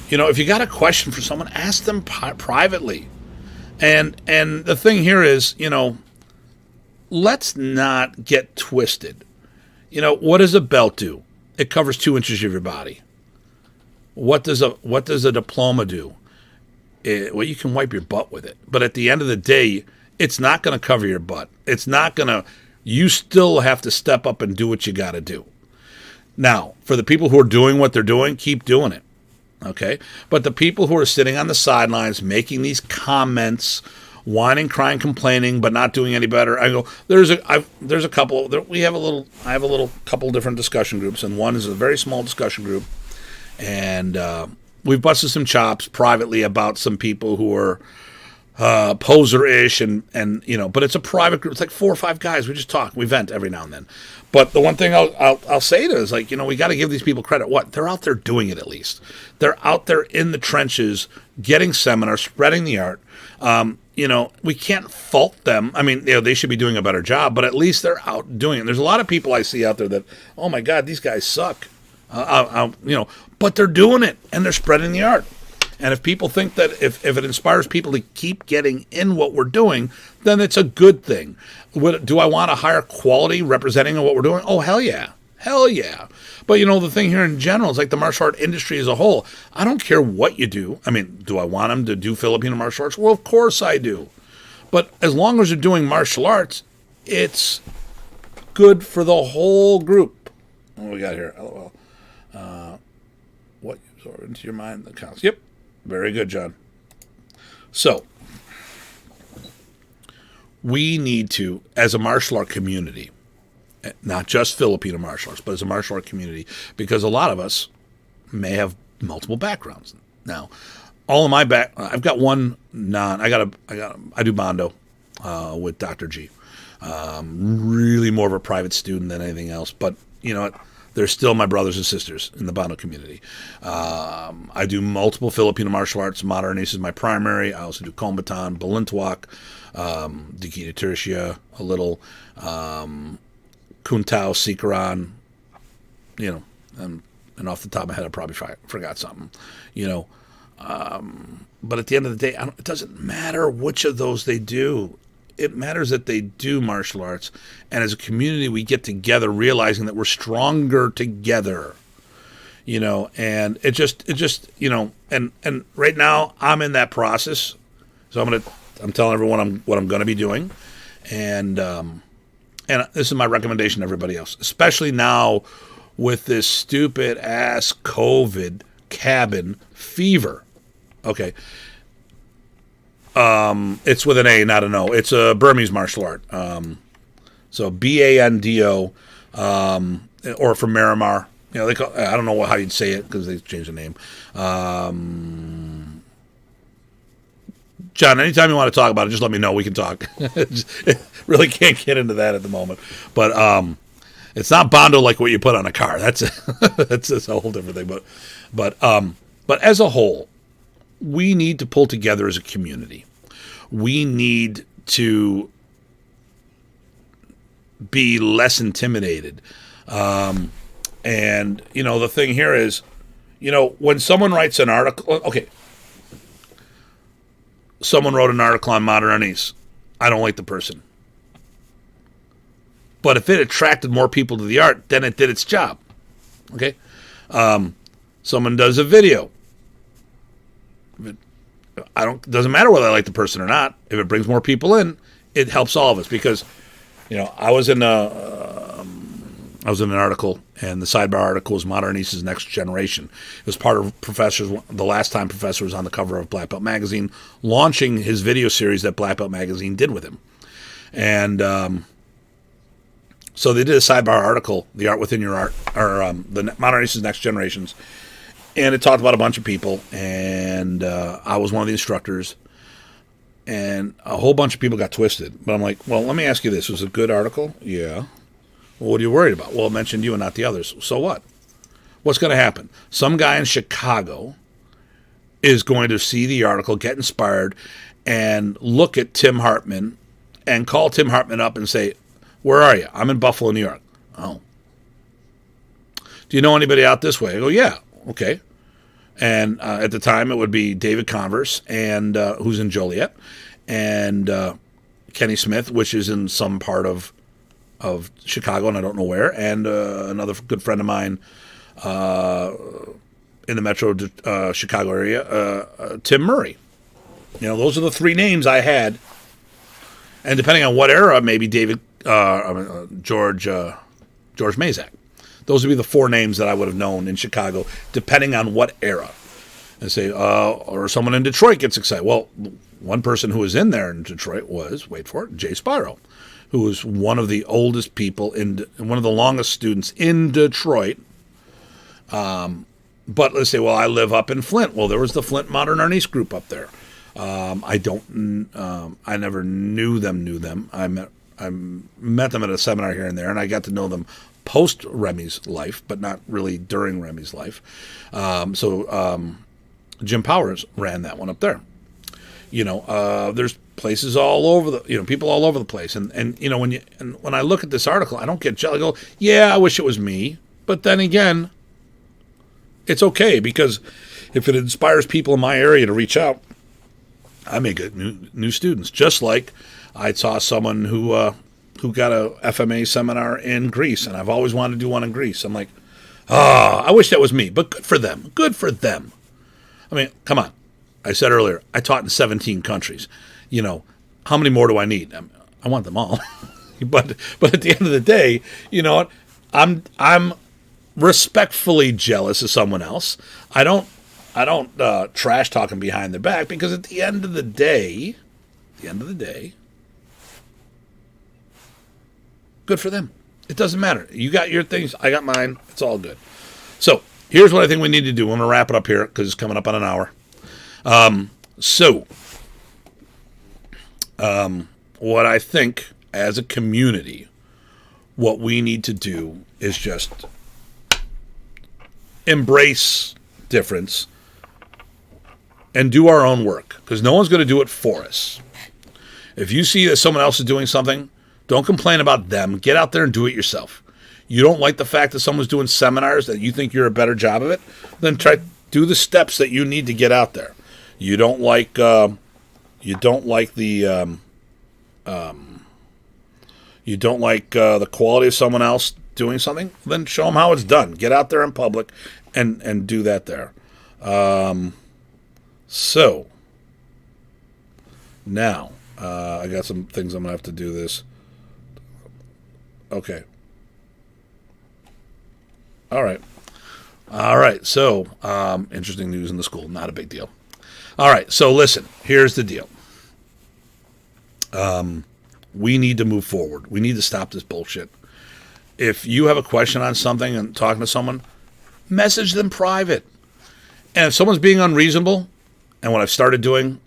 A: If you got a question for someone, ask them privately. And the thing here is, let's not get twisted. What does a belt do? It covers 2 inches of your body. What does a diploma do? Well, you can wipe your butt with it. But at the end of the day, it's not going to cover your butt. It's not going to. You still have to step up and do what you got to do. Now, for the people who are doing what they're doing, keep doing it. Okay? But the people who are sitting on the sidelines making these comments, whining, crying, complaining, but not doing any better. I go, there's a couple. I have a little couple different discussion groups, and one is a very small discussion group, and we've busted some chops privately about some people who are poser-ish, and but it's a private group. It's like 4 or 5 guys. We just talk. We vent every now and then. But the one thing I'll say to is, like, we got to give these people credit. What? They're out there doing it at least. They're out there in the trenches, getting seminars, spreading the art. We can't fault them. I mean, they should be doing a better job, but at least they're out doing it. There's a lot of people I see out there that, oh my God, these guys suck. But they're doing it and they're spreading the art. And if people think that if it inspires people to keep getting in what we're doing, then it's a good thing. Do I want a higher quality representing of what we're doing? Oh, hell yeah. Hell yeah. But, the thing here in general is like the martial art industry as a whole. I don't care what you do. I mean, do I want them to do Filipino martial arts? Well, of course I do. But as long as you're doing martial arts, it's good for the whole group. What do we got here? LOL. What absorbed into your mind that counts? Yep. Very good, John. So, we need to, as a martial art community, not just Filipino martial arts, but as a martial art community, because a lot of us may have multiple backgrounds. Now, all of my I've got one I do Bondo with Dr. G. Really more of a private student than anything else, but they're still my brothers and sisters in the Bondo community. I do multiple Filipino martial arts. Modern Arnis is my primary. I also do Kombatan, Balintawak, Dikita Tertia, a little, Kuntao, Sikaran, and off the top of my head, I probably forgot something, But at the end of the day, it doesn't matter which of those they do. It matters that they do martial arts, and as a community, we get together, realizing that we're stronger together. And it just, and right now I'm in that process, so I'm telling everyone what I'm going to be doing, and this is my recommendation to everybody else, especially now with this stupid ass COVID cabin fever. Okay. It's with an A, not an O. It's a Burmese martial art. So Bando, or from Miramar. They call, I don't know how you'd say it because they changed the name. John, anytime you want to talk about it, just let me know. We can talk. Really can't get into that at the moment. But it's not Bondo like what you put on a car. That's a whole different thing. But as a whole, we need to pull together as a community. We need to be less intimidated. And, the thing here is, when someone writes an article, okay, someone wrote an article on Modern Arnis. I don't like the person. But if it attracted more people to the art, then it did its job. Okay? Someone does a video. Doesn't matter whether I like the person or not. If it brings more people in, it helps all of us. Because, I was in an article, and the sidebar article was Modern Arnis' Next Generation. It was part of the last time Professor was on the cover of Black Belt Magazine, launching his video series that Black Belt Magazine did with him. And so they did a sidebar article, The Art Within Your Art, or the Modern Arnis' Next Generations. And it talked about a bunch of people, and I was one of the instructors, and a whole bunch of people got twisted. But I'm like, well, let me ask you this. Was it a good article? Yeah. Well, what are you worried about? Well, it mentioned you and not the others. So what? What's going to happen? Some guy in Chicago is going to see the article, get inspired, and look at Tim Hartman and call Tim Hartman up and say, where are you? I'm in Buffalo, New York. Oh. Do you know anybody out this way? I go, yeah, okay. And at the time, it would be David Converse, and who's in Joliet, and Kenny Smith, which is in some part of Chicago, and I don't know where, and another good friend of mine in the metro Chicago area, Tim Murray. Those are the three names I had. And depending on what era, maybe George Mazak. Those would be the four names that I would have known in Chicago, depending on what era. And say, or someone in Detroit gets excited. Well, one person who was in there in Detroit was, wait for it, Jay Spiro, who was one of the oldest people one of the longest students in Detroit. But let's say, well, I live up in Flint. Well, there was the Flint Modern Arnis group up there. I never knew them. I met them at a seminar here and there, and I got to know them post Remy's life, but not really during Remy's life. Jim Powers ran that one up there. There's places all over people all over the place. And when I look at this article, I don't get jealous. I go, yeah, I wish it was me. But then again, it's okay, because if it inspires people in my area to reach out, I may get new students. Just like I saw someone who got a FMA seminar in Greece, and I've always wanted to do one in Greece. I'm like, I wish that was me, but good for them. Good for them. I mean, come on. I said earlier, I taught in 17 countries. How many more do I need? I want them all. but at the end of the day, you know what? I'm respectfully jealous of someone else. I don't trash talking behind their back, because at the end of the day, good for them. It doesn't matter. You got your things, I got mine. It's all good. So here's what I think we need to do. I'm going to wrap it up here because it's coming up on an hour. What I think as a community, what we need to do is just embrace difference and do our own work, because no one's going to do it for us. If you see that someone else is doing something, don't complain about them. Get out there and do it yourself. You don't like the fact that someone's doing seminars that you think you're a better job of it, then do the steps that you need to get out there. You don't like the quality of someone else doing something, then show them how it's done. Get out there in public and do that there. So now I got some things I'm gonna have to do this. Okay. All right. So interesting news in the school. Not a big deal. All right. So listen. Here's the deal. We need to move forward. We need to stop this bullshit. If you have a question on something and talking to someone, message them private. And if someone's being unreasonable, and what I've started doing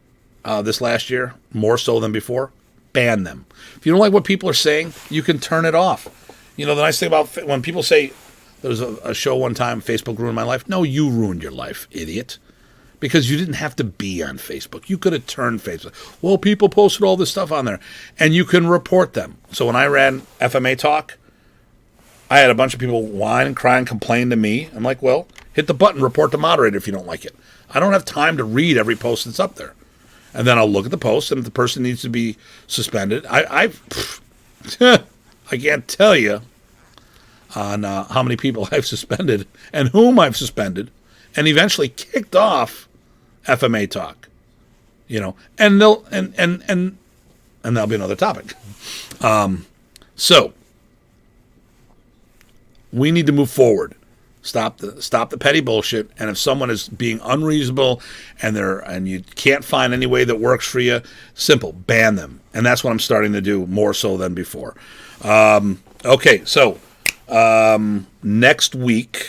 A: this last year, more so than before, ban them. If you don't like what people are saying, you can turn it off. The nice thing about when people say, there was a show one time, Facebook ruined my life. No, you ruined your life, idiot. Because you didn't have to be on Facebook. You could have turned Facebook. Well, people posted all this stuff on there. And you can report them. So when I ran FMA Talk, I had a bunch of people whine and cry and complain to me. I'm like, well, hit the button, report the moderator if you don't like it. I don't have time to read every post that's up there. And then I'll look at the post, and if the person needs to be suspended, I can't tell you on how many people I've suspended and whom I've suspended and eventually kicked off FMA Talk. And they'll and that'll be another topic. So we need to move forward. Stop the petty bullshit. And if someone is being unreasonable and you can't find any way that works for you, simple, ban them. And that's what I'm starting to do more so than before. Okay, so next week,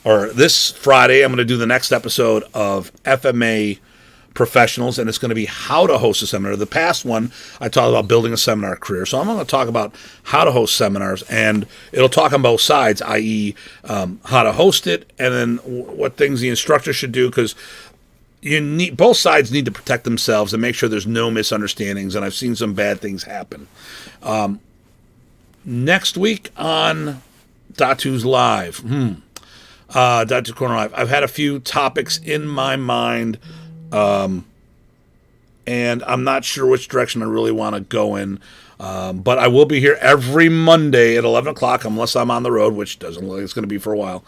A: or this Friday, I'm going to do the next episode of FMA Professionals, and it's going to be how to host a seminar. The past one, I talked about building a seminar career. So I'm going to talk about how to host seminars, and it'll talk on both sides, i.e. How to host it, and then what things the instructor should do, because both sides need to protect themselves and make sure there's no misunderstandings, and I've seen some bad things happen. Next week on Datu's Live. Datu Corner Live. I've had a few topics in my mind, and I'm not sure which direction I really want to go in. But I will be here every Monday at 11 o'clock, unless I'm on the road, which doesn't look like it's going to be for a while.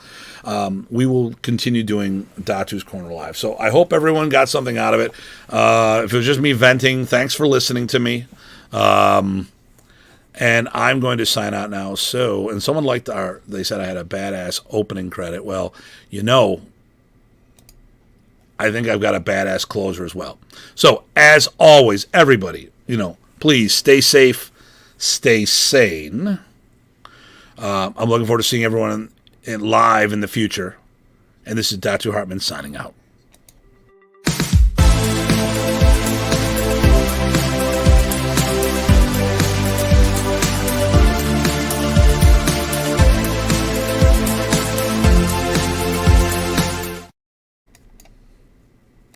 A: We will continue doing Datu's Corner Live. So I hope everyone got something out of it. If it was just me venting, thanks for listening to me. And I'm going to sign out now. So, and someone liked they said I had a badass opening credit. Well, I think I've got a badass closer as well. So, as always, everybody, please stay safe, stay sane. I'm looking forward to seeing everyone live in the future. And this is Datu Hartman signing out.